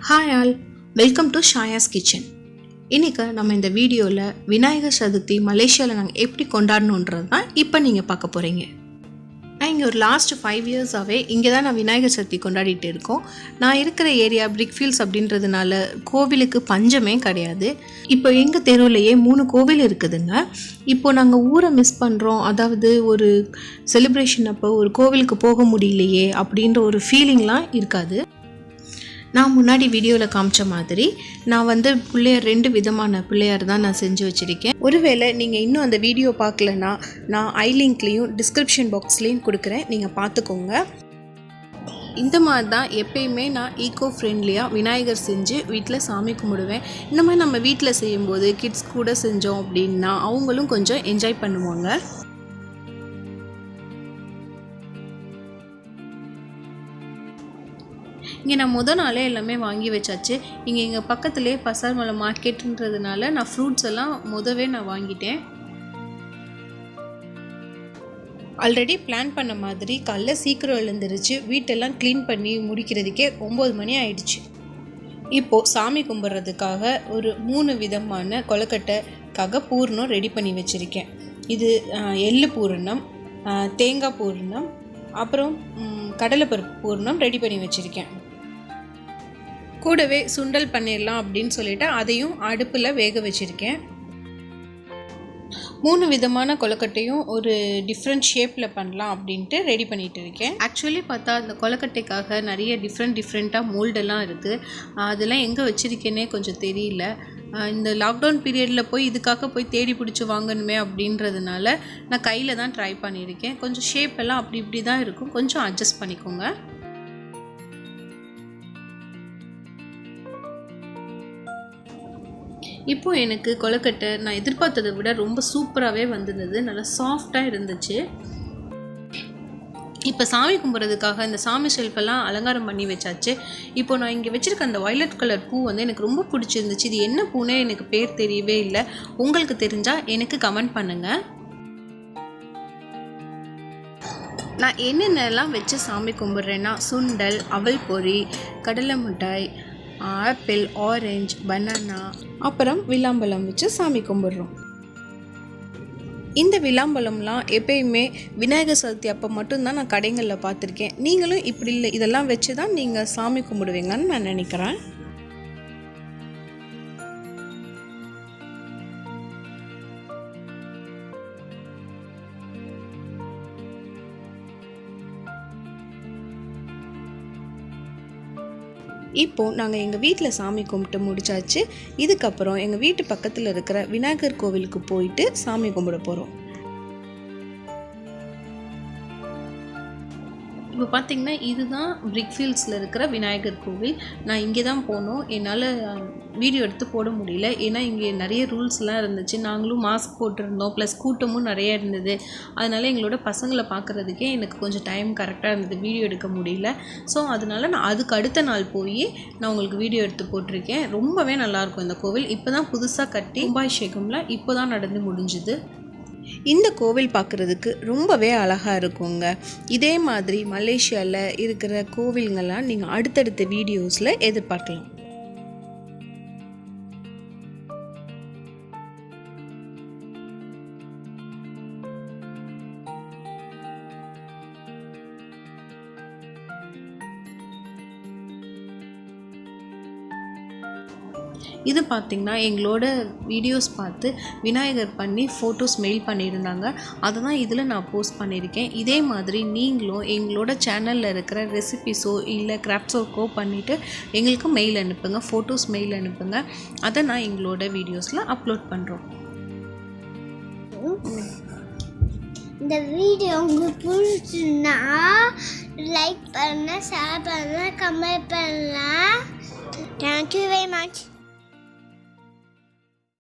Hi all, welcome to Shayas Kitchen. இன்னைக்கு நம்ம இந்த வீடியோவில் விநாயகர் சதுர்த்தி மலேசியாவில் நாங்கள் எப்படி கொண்டாடணுன்றது தான் இப்போ நீங்கள் பார்க்க போகிறீங்க. நான் இங்கே ஒரு லாஸ்ட் 5 இயர்ஸாகவே இங்கே தான் நான் விநாயகர் சதுர்த்தி கொண்டாடிட்டு இருக்கோம். நான் இருக்கிற ஏரியா பிரிக்ஃபீல்ட்ஸ் அப்படின்றதுனால கோவிலுக்கு பஞ்சமே கிடையாது. இப்போ எங்கள் தெருவிலேயே 3 கோவில் இருக்குதுங்க. இப்போது நாங்கள் ஊரை மிஸ் பண்ணுறோம், அதாவது ஒரு செலிப்ரேஷன் அப்போ ஒரு கோவிலுக்கு போக முடியலையே அப்படின்ற ஒரு ஃபீலிங்லாம் இருக்காது. நான் முன்னாடி வீடியோவில் காமிச்ச மாதிரி நான் பிள்ளையார் 2 விதமான பிள்ளையார் தான் நான் செஞ்சு வச்சுருக்கேன். ஒருவேளை நீங்கள் இன்னும் அந்த வீடியோ பார்க்கலன்னா நான் ஐலிங்க்லேயும் டிஸ்கிரிப்ஷன் பாக்ஸ்லேயும் கொடுக்குறேன், நீங்கள் பார்த்துக்கோங்க. இந்த மாதிரி தான் எப்பயுமே நான் ஈகோ ஃப்ரெண்ட்லியாக விநாயகர் செஞ்சு வீட்டில் சாமி கும்பிடுவேன். இந்த மாதிரி நம்ம வீட்டில் செய்யும்போது கிட்ஸ் கூட செஞ்சோம் அப்படின்னா அவங்களும் கொஞ்சம் என்ஜாய் பண்ணுவாங்க. இங்கே நான் முதல் நாளே எல்லாமே வாங்கி வச்சாச்சு. இங்கே எங்கள் பக்கத்துலேயே பசார்மலை மார்க்கெட்டுன்றதுனால நான் ஃப்ரூட்ஸ் எல்லாம் நான் வாங்கிட்டேன். ஆல்ரெடி பிளான் பண்ண மாதிரி காலைல சீக்கிரம் எழுந்திருச்சு வீட்டெல்லாம் க்ளீன் பண்ணி முடிக்கிறதுக்கே 9 மணி ஆயிடுச்சு. இப்போது சாமி கும்பிட்றதுக்காக ஒரு 3 விதமான கொழுக்கட்டைக்காக பூர்ணம் ரெடி பண்ணி வச்சுருக்கேன். இது எள்ளு பூரணம், தேங்காய் பூரணம், அப்புறம் கடலைப்பருப்பு பூரணம் ரெடி பண்ணி வச்சுருக்கேன். கூடவே சுண்டல் பண்ணிடலாம் அப்படின்னு சொல்லிட்டு அதையும் அடுப்பில் வேக வச்சுருக்கேன். 3 விதமான கொழுக்கட்டையும் ஒரு டிஃப்ரெண்ட் ஷேப்பில் பண்ணலாம் அப்படின்ட்டு ரெடி பண்ணிகிட்டு இருக்கேன். ஆக்சுவலி பார்த்தா அந்த கொழுக்கட்டைக்காக நிறைய டிஃப்ரெண்ட்டாக மோல்டெல்லாம் இருக்குது. அதெல்லாம் எங்கே வச்சுருக்கேனே கொஞ்சம் தெரியல. இந்த லாக்டவுன் பீரியடில் இதுக்காக போய் தேடி பிடிச்சி வாங்கணுமே அப்படின்றதுனால நான் கையில் தான் ட்ரை பண்ணியிருக்கேன். கொஞ்சம் ஷேப் எல்லாம் அப்படி இப்படி தான் இருக்கும், கொஞ்சம் அட்ஜஸ்ட் பண்ணிக்கோங்க. இப்போது எனக்கு கொழுக்கட்டை நான் எதிர்பார்த்ததை விட ரொம்ப சூப்பராகவே வந்திருந்தது, நல்லா சாஃப்டாக இருந்துச்சு. இப்போ சாமி கும்பிட்றதுக்காக இந்த சாமி ஷெல்ஃபெல்லாம் அலங்காரம் பண்ணி வச்சாச்சு. இப்போ நான் இங்கே வச்சுருக்க அந்த வயலட் கலர் பூ எனக்கு ரொம்ப பிடிச்சிருந்துச்சு. இது என்ன பூனே எனக்கு பேர் தெரியவே இல்லை. உங்களுக்கு தெரிஞ்சால் எனக்கு கமெண்ட் பண்ணுங்கள். நான் என்னென்னலாம் வச்சு சாமி கும்பிட்றேன்னா சுண்டல், அவல் பொரி, கடலை மிட்டாய், ஆப்பிள், ஆரஞ்சு, பனானா, அப்புறம் விளாம்பழம் வச்சு சாமி கும்பிட்றோம். இந்த விளாம்பழம்லாம் எப்பயுமே விநாயகர் சதுர்த்தி அப்போ மட்டும்தான் நான் கடைகளில் பார்த்துருக்கேன். நீங்களும் இப்படி இல்லை, இதெல்லாம் வச்சு தான் நீங்கள் சாமி கும்பிடுவீங்கன்னு நான் நினைக்கிறேன். இப்போது நாங்கள் எங்கள் வீட்டில் சாமி கும்பிட்டு முடிச்சாச்சு. இதுக்கப்புறம் எங்கள் வீட்டு பக்கத்தில் இருக்கிற விநாயகர் கோவிலுக்கு போயிட்டு சாமி கும்பிட போகிறோம். இப்போ பார்த்திங்கன்னா இதுதான் பிரிக்ஃபீல்ட்ஸில் இருக்கிற விநாயகர் கோவில். நான் இங்கே தான் போனோம். என்னால் வீடியோ எடுத்து போட முடியல, ஏன்னா இங்கே நிறைய ரூல்ஸ்லாம் இருந்துச்சு. நாங்களும் மாஸ்க் போட்டிருந்தோம், ப்ளஸ் கூட்டமும் நிறைய இருந்தது. அதனால் எங்களோட பசங்களை பார்க்குறதுக்கே எனக்கு கொஞ்சம் டைம் கரெக்டாக இருந்தது, வீடியோ எடுக்க முடியல. ஸோ அதனால் நான் அதுக்கு அடுத்த நாள் போய் நான் உங்களுக்கு வீடியோ எடுத்து போட்டிருக்கேன். ரொம்பவே நல்லாயிருக்கும் இந்த கோவில். இப்போ தான் புதுசாக கட்டி கும்பாபிஷேகம்ல இப்போ தான் நடந்து முடிஞ்சுது. இந்த கோவில் பார்க்குறதுக்கு ரொம்பவே அழகாக இருக்குங்க. இதே மாதிரி மலேசியாவில் இருக்கிற கோவில்கள்லாம் நீங்கள் அடுத்தடுத்த வீடியோஸில் எதிர்பார்க்கலாம். இது பார்த்திங்கன்னா எங்களோட வீடியோஸ் பார்த்து விநாயகர் பண்ணி ஃபோட்டோஸ் மெயில் பண்ணியிருந்தாங்க. அதை தான் இதில் நான் போஸ்ட் பண்ணியிருக்கேன். இதே மாதிரி நீங்களும் எங்களோட சேனலில் இருக்கிற ரெசிபிஸோ இல்லை கிராஃப்ட்ஸோக்கோ பண்ணிவிட்டு எங்களுக்கு மெயில் அனுப்புங்க, ஃபோட்டோஸ் மெயில் அனுப்புங்க. அதை நான் எங்களோட வீடியோஸில் அப்லோட் பண்ணுறோம். இந்த வீடியோ உங்களுக்கு பிடிச்சுன்னா லைக் பண்ணுங்க, ஷேர் பண்ணுங்க, கமெண்ட் பண்ணுங்க. Thank you very much.